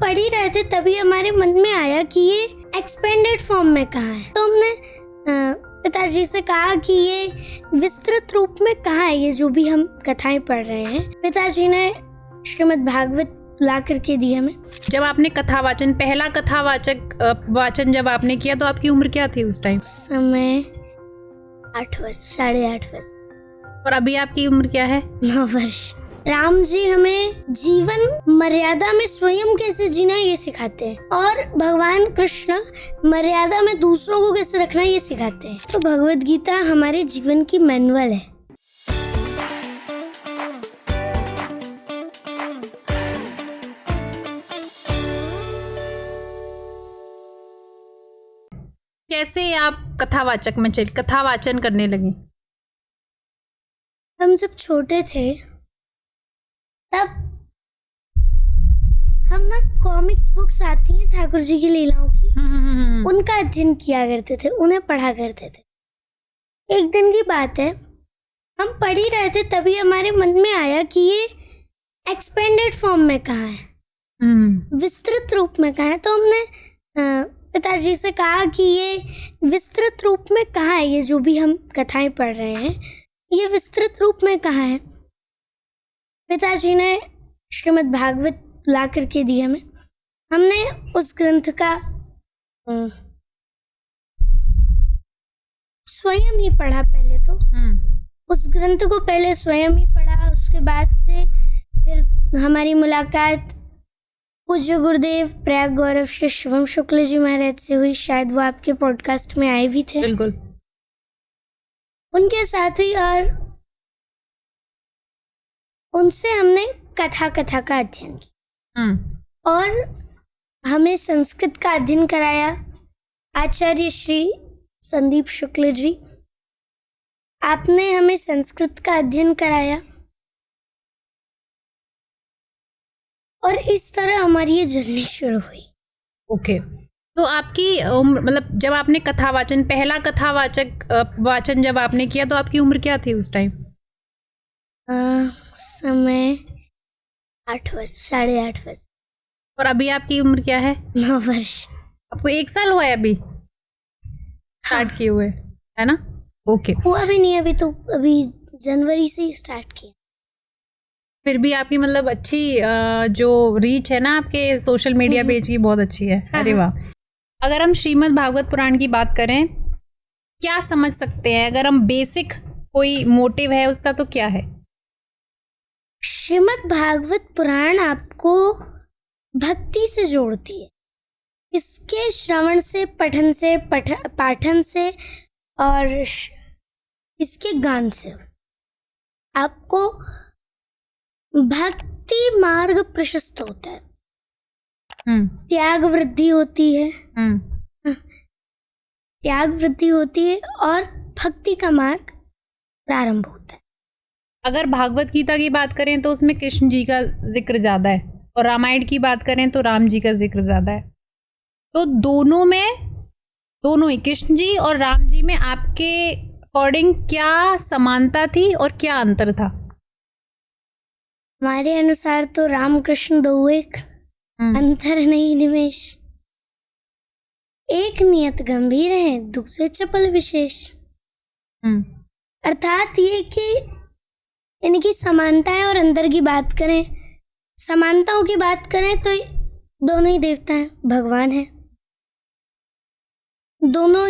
पढ़ ही रहे थे तभी हमारे मन में आया कि ये एक्सपेंडेड फॉर्म में कहाँ है। तो हमने पिताजी से कहा कि ये विस्तृत रूप में कहाँ है, ये जो भी हम कथाएं पढ़ रहे हैं। पिताजी ने श्रीमद् भागवत ला करके दी हमें। जब आपने कथा वाचन, पहला कथा वाचन जब आपने किया तो आपकी उम्र क्या थी उस टाइम? समय 8 वर्ष, 8.5 वर्ष। और अभी आपकी उम्र क्या है? 9 वर्ष। राम जी हमें जीवन मर्यादा में स्वयं कैसे जीना ये सिखाते हैं और भगवान कृष्ण मर्यादा में दूसरों को कैसे रखना ये सिखाते हैं। तो भगवत गीता हमारे जीवन की मैनुअल है। कैसे आप कथा वाचन करने लगे? हम जब छोटे थे तब हम ना कॉमिक्स बुक्स आती हैं ठाकुर जी की लीलाओं की, उनका अध्ययन किया करते थे, उन्हें पढ़ा करते थे। एक दिन की बात है, हम पढ़ ही रहे थे तभी हमारे मन में आया कि ये एक्सपेंडेड फॉर्म में कहाँ है, विस्तृत रूप में कहाँ है। तो हमने पिताजी से कहा कि ये विस्तृत रूप में कहाँ है, ये जो भी हम कथाएं पढ़ रहे हैं ये विस्तृत रूप में कहाँ है। पिताजी ने श्रीमद् भागवत ला करके दी हमें। हमने उस ग्रंथ का स्वयं ही पढ़ा। पहले तो उस ग्रंथ को पहले स्वयं ही पढ़ा, उसके बाद से फिर हमारी मुलाकात पूज्य गुरुदेव प्रयाग गौरव श्री शिवम शुक्ल जी महाराज से हुई। शायद वो आपके पॉडकास्ट में आए भी थे। बिल्कुल। उनके साथ ही और उनसे हमने कथा का अध्ययन किया और हमें संस्कृत का अध्ययन कराया आचार्य श्री संदीप शुक्ल जी। आपने हमें संस्कृत का अध्ययन कराया और इस तरह हमारी ये जर्नी शुरू हुई। ओके। तो आपकी मतलब जब आपने पहला कथा वाचन जब आपने किया तो आपकी उम्र क्या थी उस टाइम? समय 8 वर्ष, 8.5 वर्ष। और अभी आपकी उम्र क्या है? 9 वर्ष। आपको 1 साल हुआ है अभी स्टार्ट किए हुए, है ना? ओके। वो अभी नहीं, अभी जनवरी से ही स्टार्ट किया। फिर भी आपकी मतलब अच्छी जो रीच है ना आपके सोशल मीडिया पेज की, बहुत अच्छी है। अरे वाह। अगर हम श्रीमद् भागवत पुराण की बात करें, क्या समझ सकते हैं? अगर हम बेसिक कोई मोटिव है उसका तो क्या है? श्रीमद् भागवत पुराण आपको भक्ति से जोड़ती है। इसके श्रवण से, पठन से, पाठन से और इसके गान से आपको भक्ति मार्ग प्रशस्त होता है। त्याग वृद्धि होती है, त्याग वृद्धि होती है और भक्ति का मार्ग प्रारंभ होता है। अगर भागवत गीता की बात करें तो उसमें कृष्ण जी का जिक्र ज्यादा है और रामायण की बात करें तो राम जी का जिक्र ज्यादा है। तो दोनों ही कृष्ण जी और राम जी में आपके अकॉर्डिंग क्या समानता थी और क्या अंतर था? हमारे अनुसार तो राम कृष्ण दो एक, अंतर नहीं निमेश। एक नियत गंभीर है, दूसरे चपल विशेष। अर्थात ये कि इनकी समानताएं और अंतर की बात करें, समानताओं की बात करें तो दोनों ही देवता हैं, भगवान हैं। दोनों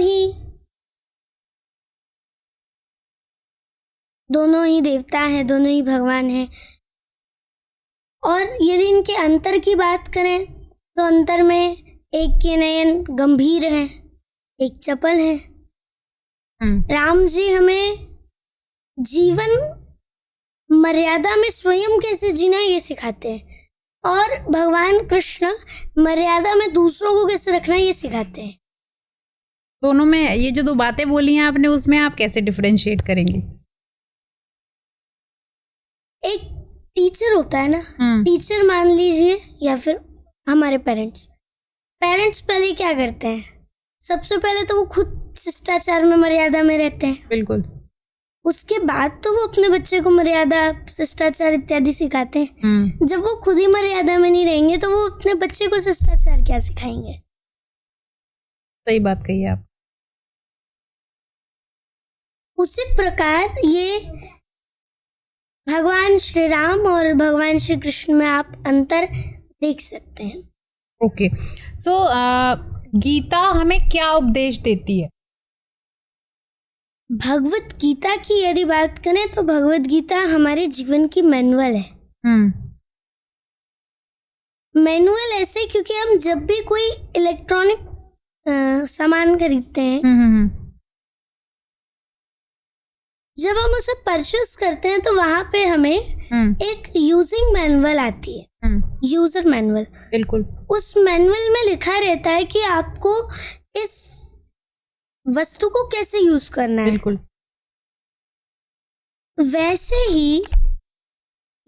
ही देवता हैं, दोनों ही भगवान हैं। और यदि इनके अंतर की बात करें तो अंतर में एक के नयन गंभीर हैं, एक चपल हैं। राम जी हमें जीवन मर्यादा में स्वयं कैसे जीना ये सिखाते हैं और भगवान कृष्ण मर्यादा में दूसरों को कैसे रखना ये सिखाते हैं। दोनों में ये जो 2 बातें बोली हैं आपने, उसमें आप कैसे डिफरेंशिएट करेंगे? एक टीचर होता है ना, टीचर मान लीजिए, या फिर हमारे पेरेंट्स पहले क्या करते हैं? सबसे पहले तो वो खुद शिष्टाचार में, मर्यादा में रहते हैं। बिल्कुल। उसके बाद तो वो अपने बच्चे को मर्यादा, शिष्टाचार इत्यादि सिखाते हैं। जब वो खुद ही मर्यादा में नहीं रहेंगे तो वो अपने बच्चे को शिष्टाचार क्या सिखाएंगे? सही बात कही आप। उसी प्रकार ये भगवान श्री राम और भगवान श्री कृष्ण में आप अंतर देख सकते हैं। ओके, सो गीता हमें क्या उपदेश देती है? भगवत गीता की यदि बात करें तो भगवत गीता हमारे जीवन की मैनुअल है। मैनुअल ऐसे क्योंकि हम जब भी कोई इलेक्ट्रॉनिक सामान खरीदते हैं, जब हम उसे परचेस करते हैं तो वहां पे हमें एक यूजिंग मैनुअल आती है, यूजर मैनुअल। बिल्कुल। उस मैनुअल में लिखा रहता है कि आपको इस वस्तु को कैसे यूज करना है। बिल्कुल। वैसे ही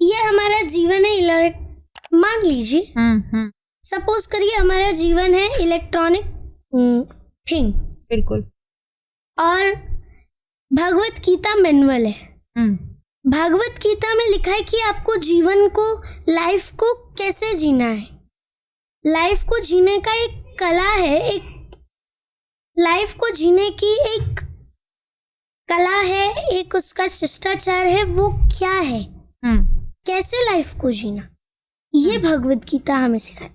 ये हमारा जीवन है। मान लीजिए, सपोज करिए हमारा जीवन है इलेक्ट्रॉनिक थिंग। बिल्कुल। और भगवत गीता मैनुअल है। भगवत गीता में लिखा है कि आपको जीवन को, लाइफ को कैसे जीना है। लाइफ को जीने का एक कला है, एक लाइफ को जीने की एक कला है, एक उसका शिष्टाचार है। वो क्या है, कैसे लाइफ को जीना, ये भगवत गीता हमें सिखाती है।